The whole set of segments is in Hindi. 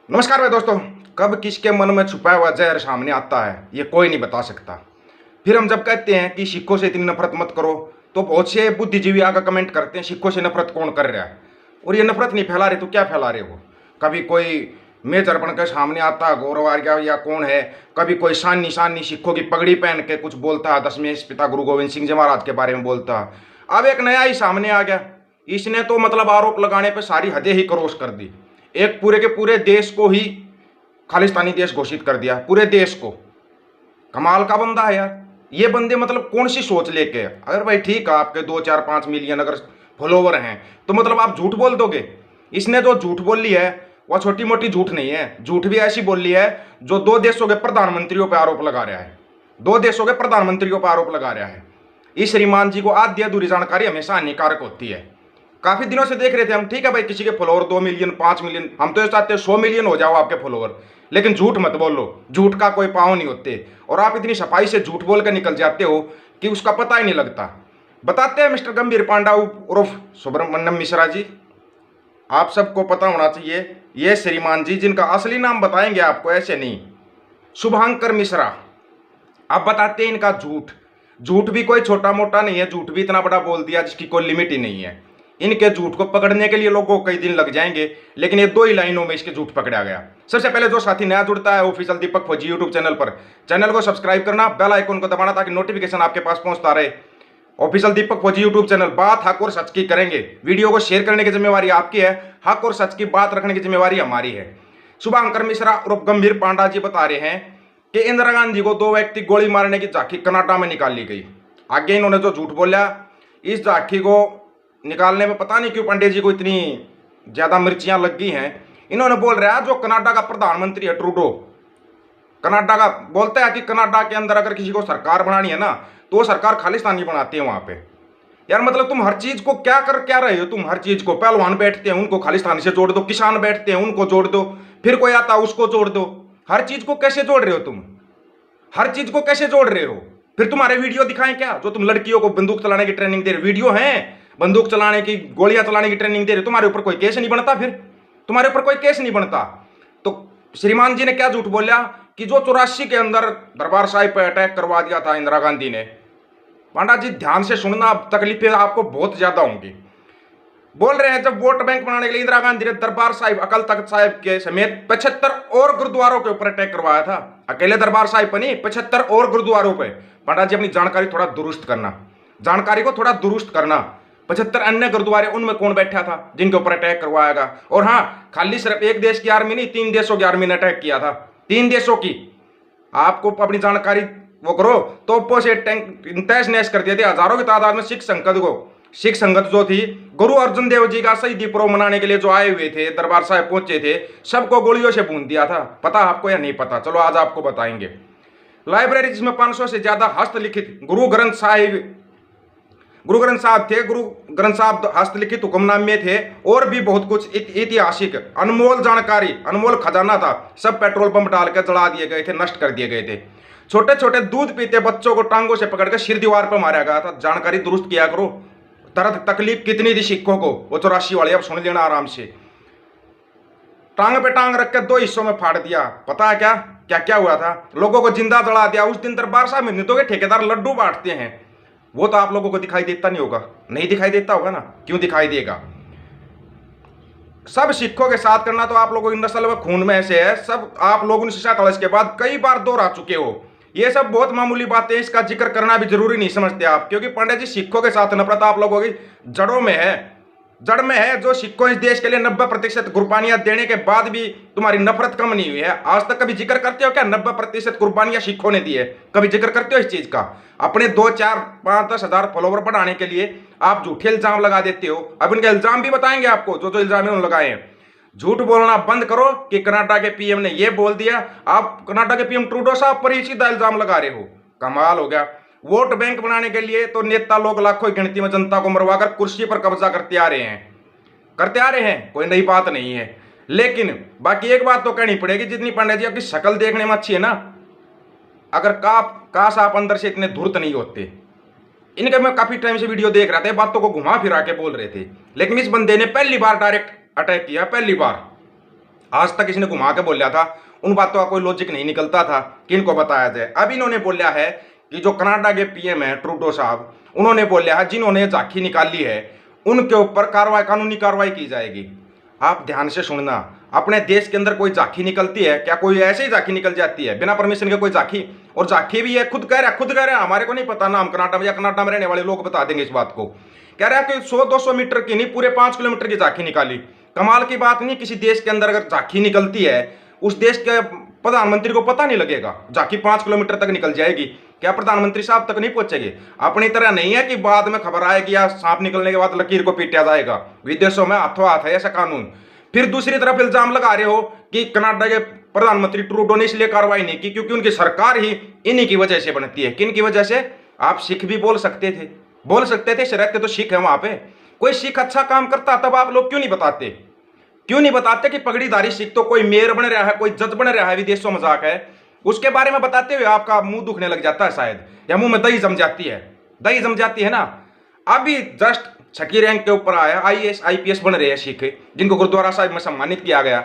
नमस्कार भाई दोस्तों। कब किसके मन में छुपाया हुआ जहर सामने आता है ये कोई नहीं बता सकता। फिर हम जब कहते हैं कि सिखों से इतनी नफरत मत करो तो बहुत से बुद्धिजीवी आकर कमेंट करते हैं सिखों से नफरत कौन कर रहा है, और ये नफरत नहीं फैला रहे तो क्या फैला रहे हो। कभी कोई मेजर बनकर सामने आता है गौरव आर्या या कौन है, कभी कोई शानी शानी सिखों की पगड़ी पहन के कुछ बोलता है, दसवें पिता गुरु गोविंद सिंह जी महाराज के बारे में बोलता है। अब एक नया ही सामने आ गया, इसने तो मतलब आरोप लगाने पर सारी हदें ही क्रॉस कर दी। एक पूरे के पूरे देश को ही खालिस्तानी देश घोषित कर दिया, पूरे देश को। कमाल का बंदा है यार। ये बंदे मतलब कौन सी सोच लेके, अगर भाई ठीक है आपके 2 4 5 मिलियन अगर फॉलोवर हैं तो मतलब आप झूठ बोल दोगे। इसने जो झूठ बोली है वह छोटी मोटी झूठ नहीं है, झूठ भी ऐसी बोली है जो 2 देशों के प्रधानमंत्रियों पर आरोप लगा रहा है, 2 देशों के प्रधानमंत्रियों पर आरोप लगा रहा है। इस श्रीमान जी को आधी अधूरी जानकारी हमेशा हानिकारक होती है। काफी दिनों से देख रहे थे हम, ठीक है भाई किसी के फॉलोवर 2 मिलियन 5 मिलियन, हम तो ये चाहते हैं 100 मिलियन हो जाओ आपके फॉलोवर, लेकिन झूठ मत बोलो, झूठ का कोई पाँव नहीं होते। और आप इतनी सफाई से झूठ बोल कर निकल जाते हो कि उसका पता ही नहीं लगता। बताते हैं मिस्टर गंभीर पांडा उर्फ सुब्रमण्यम मिश्रा जी, आप सबको पता होना चाहिए ये श्रीमान जी जिनका असली नाम बताएंगे आपको, ऐसे नहीं, शुभांकर मिश्रा। अब बताते हैं इनका झूठ। झूठ भी कोई छोटा मोटा नहीं है, झूठ भी इतना बड़ा बोल दिया जिसकी कोई लिमिट ही नहीं है। इनके झूठ को पकड़ने के लिए लोगों को कई दिन लग जाएंगे, लेकिन ये 2 ही लाइनों में इसके झूठ पकड़ा गया। सबसे पहले जो साथी नया जुड़ता है ऑफिशियल दीपक फौजी यूट्यूब चैनल पर, चैनल को सब्सक्राइब करना, बेल आइकन को दबाना ताकि नोटिफिकेशन आपके पास पहुंचता रहे। ऑफिशियल दीपक फौजी यूट्यूब चैनल, बात हक और सच की करेंगे। वीडियो को शेयर करने की जिम्मेवारी आपकी है, हक और सच की बात रखने की जिम्मेवारी हमारी है। शुभांकर मिश्रा और गंभीर पांडा जी बता रहे हैं कि इंदिरा गांधी को 2 व्यक्ति गोली मारने की झांकी कनाडा में निकाल ली गई। आगे इन्होंने जो झूठ बोला, इस झांकी को निकालने में पता नहीं क्यों पंडित जी को इतनी ज्यादा मिर्चियां लग गई हैं। इन्होंने बोल रहा है जो कनाडा का प्रधानमंत्री है ट्रूडो, कनाडा का बोलता है कि कनाडा के अंदर अगर किसी को सरकार बनानी है ना तो वो सरकार खालिस्तानी बनाती है वहां पे। यार मतलब तुम हर चीज को क्या कर क्या रहे हो, तुम हर चीज को, पहलवान बैठते हैं उनको खालिस्तानी से जोड़ दो, किसान बैठते हैं उनको जोड़ दो, फिर कोई आता उसको जोड़ दो। हर चीज को कैसे जोड़ रहे हो तुम, हर चीज को कैसे जोड़ रहे हो। फिर तुम्हारे वीडियो दिखाएं क्या जो तुम लड़कियों को बंदूक चलाने की ट्रेनिंग दे रहे, वीडियो हैं बंदूक चलाने की, गोलियां चलाने की ट्रेनिंग दे रहे, तुम्हारे ऊपर कोई केस नहीं बनता, फिर तुम्हारे ऊपर कोई केस नहीं बनता। तो श्रीमान जी ने क्या झूठ बोला कि जो 84 के अंदर दरबार साहिब पर अटैक करवा दिया था इंदिरा गांधी ने। पांडा जी ध्यान से सुनना, तकलीफें आपको बहुत ज्यादा होंगी। बोल रहे हैं जब वोट बैंक बनाने के लिए इंदिरा गांधी ने दरबार साहिब, अकाल तख्त साहिब के समेत 75 और गुरुद्वारों के ऊपर अटैक करवाया था। अकेले दरबार साहिब पर नहीं, 75 और गुरुद्वारों पे। पांडा जी अपनी जानकारी थोड़ा दुरुस्त करना, जानकारी को थोड़ा दुरुस्त करना। 75 अन्य गुरुद्वारे, उनमें कौन बैठा था जिनके ऊपर अटैक करवाएगा। और हाँ, खाली सिर्फ एक देश की आर्मी नहीं, 3 देशों की आर्मी ने अटैक किया था, 3 देशों की। आपको अपनी जानकारी वो करो। तोपों से टैंक तहस नहस कर दिए थे, हजारों की तादाद में सिख संगत जो थी, गुरु अर्जुन देव जी का शहीदी पर्व मनाने के लिए जो आए हुए थे, दरबार साहिब पहुंचे थे, सबको गोलियों से भून दिया था। पता आपको या नहीं पता? चलो आज आपको बताएंगे। लाइब्रेरी जिसमें 500 से ज्यादा हस्तलिखित गुरु ग्रंथ साहब थे, गुरु ग्रंथ साहब हस्तलिखित हुक्मनामे थे, और भी बहुत कुछ ऐतिहासिक अनमोल जानकारी, अनमोल खजाना था, सब पेट्रोल पंप डाल कर जला दिए गए थे, नष्ट कर दिए गए थे। छोटे छोटे दूध पीते बच्चों को टांगों से पकड़कर सिर दीवार पर मारा गया था। जानकारी दुरुस्त किया करो। दर्द तकलीफ कितनी थी सिखों को, वो 84 वाले, अब सुन लेना आराम से। टांग पे टांग रख के 2 हिस्सों में फाड़ दिया। पता है क्या क्या क्या हुआ था? लोगों को जिंदा जला दिया। उस दिन दरबार साहब में नितों के ठेकेदार लड्डू बांटते हैं, वो तो आप लोगों को दिखाई देता नहीं होगा, नहीं दिखाई देता होगा ना, क्यों दिखाई देगा? सब सिखों के साथ करना तो आप लोगों की नस्ल व खून में ऐसे है। सब आप लोग 1947 के बाद कई बार दोहरा चुके हो। ये सब बहुत मामूली बातें, इसका जिक्र करना भी जरूरी नहीं समझते आप, क्योंकि पंडित जी सिखों के साथ नफरत आप लोगों की जड़ों में है, जड़ में है। जो सिखों इस देश के लिए 90% कुर्बानियां देने के बाद भी तुम्हारी नफरत कम नहीं हुई है। आज तक कभी जिक्र करते हो क्या 90% कुर्बानियां सिखों ने दी है? कभी जिक्र करते हो इस चीज का? अपने 2 4 5 10 हजार फॉलोवर बढ़ाने के लिए आप झूठे इल्जाम लगा देते हो। अब इनके इल्जाम भी बताएंगे आपको, जो जो इल्जाम इन्होंने लगाए हैं। झूठ बोलना बंद करो कि कनाडा के पीएम ने यह बोल दिया। आप कनाडा के पीएम ट्रूडो साहब पर ही सीधा इल्जाम लगा रहे हो, कमाल हो गया। वोट बैंक बनाने के लिए तो नेता लोग लाखों की गिनती में जनता को मरवाकर कुर्सी पर कब्जा करते आ रहे हैं, कोई नई बात नहीं है। लेकिन बाकी एक बात तो कहनी पड़ेगी, जितनी पंडित जी आपकी शक्ल देखने में अच्छी है ना, अगर काश आप अंदर से इतने धूर्त नहीं होते। इनके मैं काफी टाइम से वीडियो देख रहा था, बातों को घुमा फिरा के बोल रहे थे, लेकिन इस बंदे ने पहली बार डायरेक्ट अटैक किया, पहली बार। आज तक इसने घुमा के बोला था, उन बातों का कोई लॉजिक नहीं निकलता था कि इनको बताया जाए। अब इन्होंने बोला है कि जो कनाडा के पीएम है ट्रूडो साहब, उन्होंने बोला है जिन्होंने झांकी निकाली है उनके ऊपर कानूनी कार्रवाई की जाएगी। आप ध्यान से सुनना, अपने देश के अंदर कोई झांकी निकलती है क्या? कोई ऐसे ही झांकी निकल जाती है बिना परमिशन के? कोई झांकी, और झांकी भी है खुद कह रहा है, हमारे को नहीं पता ना, हम कनाडा में या कनाडा में रहने वाले लोग बता देंगे इस बात को। कह रहा है कि 100-200 मीटर की नहीं, पूरे 5 किलोमीटर की झांकी निकाली। कमाल की बात नहीं, किसी देश के अंदर अगर झांकी निकलती है उस देश के प्रधानमंत्री को पता नहीं लगेगा? झांकी 5 किलोमीटर तक निकल जाएगी, क्या प्रधानमंत्री साहब तक नहीं पहुंचेगी? अपनी तरह नहीं है कि बाद में खबर आएगी या सांप निकलने के बाद लकीर को पीटा जाएगा। विदेशों में हाथों हाथ है ऐसा कानून। फिर दूसरी तरफ इल्जाम लगा रहे हो कि कनाडा के प्रधानमंत्री ट्रूडो ने इसलिए कार्रवाई नहीं की क्योंकि उनकी सरकार ही इन्हीं की वजह से बनती है। किन की वजह से? आप सिख भी बोल सकते थे, रहते तो सिख है वहां पे। कोई सिख अच्छा काम करता तब आप लोग क्यों नहीं बताते? कि पगड़ीधारी सिख तो कोई मेयर बन रहा है, कोई जज बन रहा है, विदेशों मजाक है, उसके बारे में बताते हुए आपका मुंह दुखने लग जाता है शायद, या मुंह में दही जम जाती है ना। अभी जस्ट 6वीं रैंक के ऊपर आया, IAS IPS बन रहे हैं सिख, जिनको गुरुद्वारा साहिब में सम्मानित किया गया।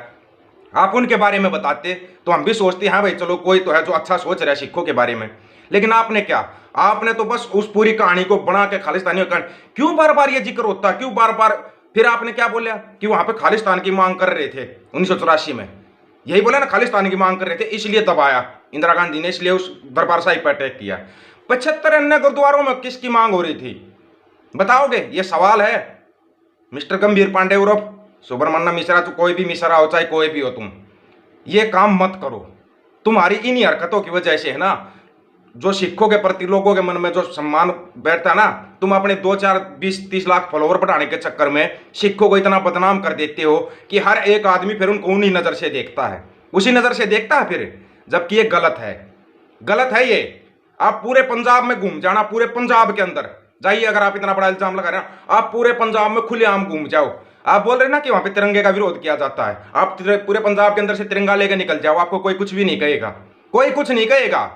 आप उनके बारे में बताते तो हम भी सोचते हैं हाँ भाई चलो कोई तो है जो अच्छा सोच रहा है सिखों के बारे में। लेकिन आपने क्या, आपने तो बस उस पूरी कहानी को बना के खालिस्तानियों का क्यों बार बार ये जिक्र होता, क्यों बार बार? फिर आपने क्या बोला कि वहां पे खालिस्तान की मांग कर रहे थे 1984 में, यही बोला ना, खालिस्तान की मांग कर रहे थे इसलिए दबाया इंदिरा गांधी ने, इसलिए उस दरबार साहिब पर अटैक किया। 75 अन्य गुरुद्वारों में किसकी मांग हो रही थी बताओगे? ये सवाल है मिस्टर गंभीर पांडे उर्फ सुब्रमण्यम मिश्रा, तो कोई भी मिश्रा हो चाहे कोई भी हो, तुम ये काम मत करो। तुम्हारी इन्हीं हरकतों की वजह से है ना जो सिखों के प्रति लोगों के मन में जो सम्मान बैठता ना, तुम अपने 2-4-20-30 लाख फॉलोवर बढ़ाने के चक्कर में सिखों को इतना बदनाम कर देते हो कि हर एक आदमी फिर उनको उन्हीं नजर से देखता है, उसी नजर से देखता है फिर, जबकि ये गलत है ये। आप पूरे पंजाब में घूम जाना, पूरे पंजाब के अंदर जाइए, अगर आप इतना बड़ा इल्जाम लगा रहे हैं, आप पूरे पंजाब में खुलेआम घूम जाओ। आप बोल रहे ना कि वहां पे तिरंगे का विरोध किया जाता है, आप पूरे पंजाब के अंदर से तिरंगा लेकर निकल जाओ, आपको कोई कुछ भी नहीं कहेगा, कोई कुछ नहीं कहेगा।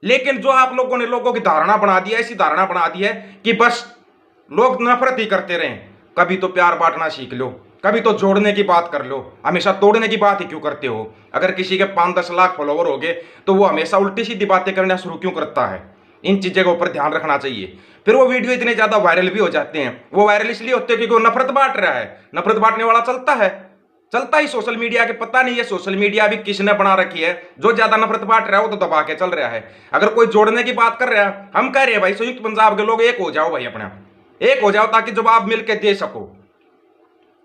लेकिन जो आप लोगों ने लोगों की धारणा बना दी है, ऐसी धारणा बना दी है कि बस लोग नफरत ही करते रहें। कभी तो प्यार बांटना सीख लो, कभी तो जोड़ने की बात कर लो, हमेशा तोड़ने की बात ही क्यों करते हो? अगर किसी के 5-10 लाख फॉलोवर हो गए तो वो हमेशा उल्टी सीधी बातें करना शुरू क्यों करता है? इन चीज़ों के ऊपर ध्यान रखना चाहिए। फिर वो वीडियो इतने ज़्यादा वायरल भी हो जाते हैं, वो वायरल इसलिए होते हैं क्योंकि वो नफरत बांट रहा है। नफरत बांटने वाला चलता ही सोशल मीडिया के, पता नहीं है सोशल मीडिया भी किसने बना रखी है, जो ज्यादा नफरत बांट रहा है वो तो दबा के चल रहा है। अगर कोई जोड़ने की बात कर रहा है, हम कह रहे हैं भाई संयुक्त पंजाब के लोग एक हो जाओ भाई, अपना एक हो जाओ, ताकि जवाब मिलकर दे सको।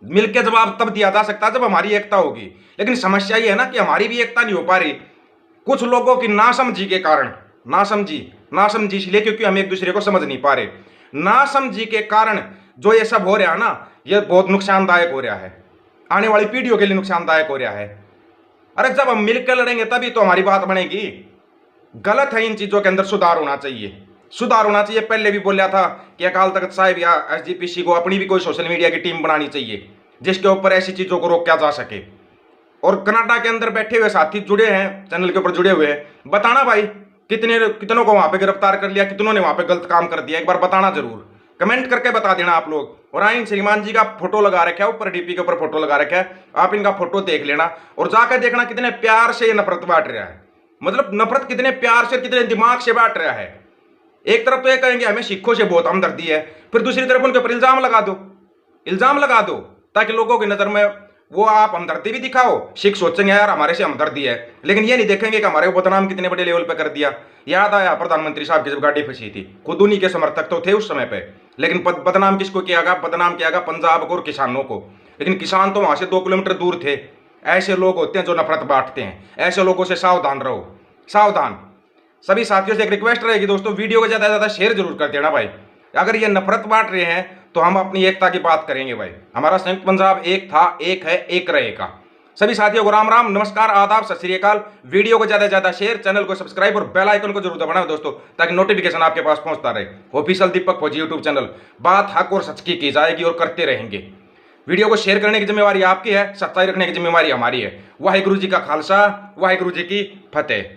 मिलकर जवाब तब दिया जा सकता है जब हमारी एकता होगी। लेकिन समस्या ये है ना कि हमारी भी एकता नहीं हो पा रही, कुछ लोगों की नासमझी के कारण। नासमझी इसलिए क्योंकि हम एक दूसरे को समझ नहीं पा रहे। नासमझी के कारण जो ये सब हो रहा है ना, ये बहुत नुकसानदायक हो रहा है, आने वाली पीढ़ियों के लिए नुकसानदायक हो रहा है। अरे जब हम मिलकर लड़ेंगे तभी तो हमारी बात बनेगी। गलत है, इन चीजों के अंदर सुधार होना चाहिए। पहले भी बोला था कि अकाल तख्त साहिब या SGPC को अपनी भी कोई सोशल मीडिया की टीम बनानी चाहिए जिसके ऊपर ऐसी चीजों को रोका जा सके। और कनाडा के अंदर बैठे हुए साथी जुड़े हैं, चैनल के ऊपर जुड़े हुए हैं, बताना भाई कितनों को वहां पे गिरफ्तार कर लिया, कितनों ने वहां पे गलत काम कर दिया, एक बार बताना जरूर, कमेंट करके बता देना आप लोग। और हाँ, इन श्रीमान जी का फोटो लगा रखा है, ऊपर DP के ऊपर फोटो लगा रखा है, आप इनका फोटो देख लेना और जाकर देखना कितने प्यार से ये नफरत बांट रहा है। मतलब नफरत कितने प्यार से, कितने दिमाग से बांट रहा है। एक तरफ तो ये कहेंगे हमें सिखों से बहुत हमदर्दी है, फिर दूसरी तरफ उनके ऊपर इल्जाम लगा दो ताकि लोगों की नजर में वो आप हमदर्दी भी दिखाओ। सिख सोचेंगे यार हमारे से हमदर्दी है, लेकिन ये नहीं देखेंगे कि हमारे को बदनाम कितने बड़े लेवल पे कर दिया। याद आया प्रधानमंत्री साहब की जब गाड़ी फंसी थी, खुद उन्हीं के समर्थक तो थे उस समय पे, लेकिन बदनाम किसको किया गया? बदनाम किया गया पंजाब को और किसानों को। लेकिन किसान तो वहां से 2 किलोमीटर दूर थे। ऐसे लोग होते हैं जो नफरत बांटते हैं, ऐसे लोगों से सावधान रहो, सावधान। सभी साथियों से एक रिक्वेस्ट रहेगी दोस्तों, वीडियो को ज्यादा से ज्यादा शेयर जरूर कर देना भाई। अगर ये नफरत बांट रहे हैं तो हम अपनी एकता की बात करेंगे भाई। हमारा संयुक्त पंजाब एक था, एक है, एक रहेगा। सभी साथियों को राम राम, नमस्कार, आदाब, सत श्री अकाल। वीडियो को ज्यादा से ज्यादा शेयर, चैनल को सब्सक्राइब और बेल आइकन को जरूर दबाना दोस्तों, ताकि नोटिफिकेशन आपके पास पहुंचता रहे। ऑफिशियल दीपक फौजी यूट्यूब चैनल, बात हक और सच की जाएगी और करते रहेंगे। वीडियो को शेयर करने की जिम्मेवारी आपकी है, सच्चाई रखने की जिम्मेवारी हमारी है। वाहिगुरु जी का खालसा, वाहिगुरु जी की फतेह।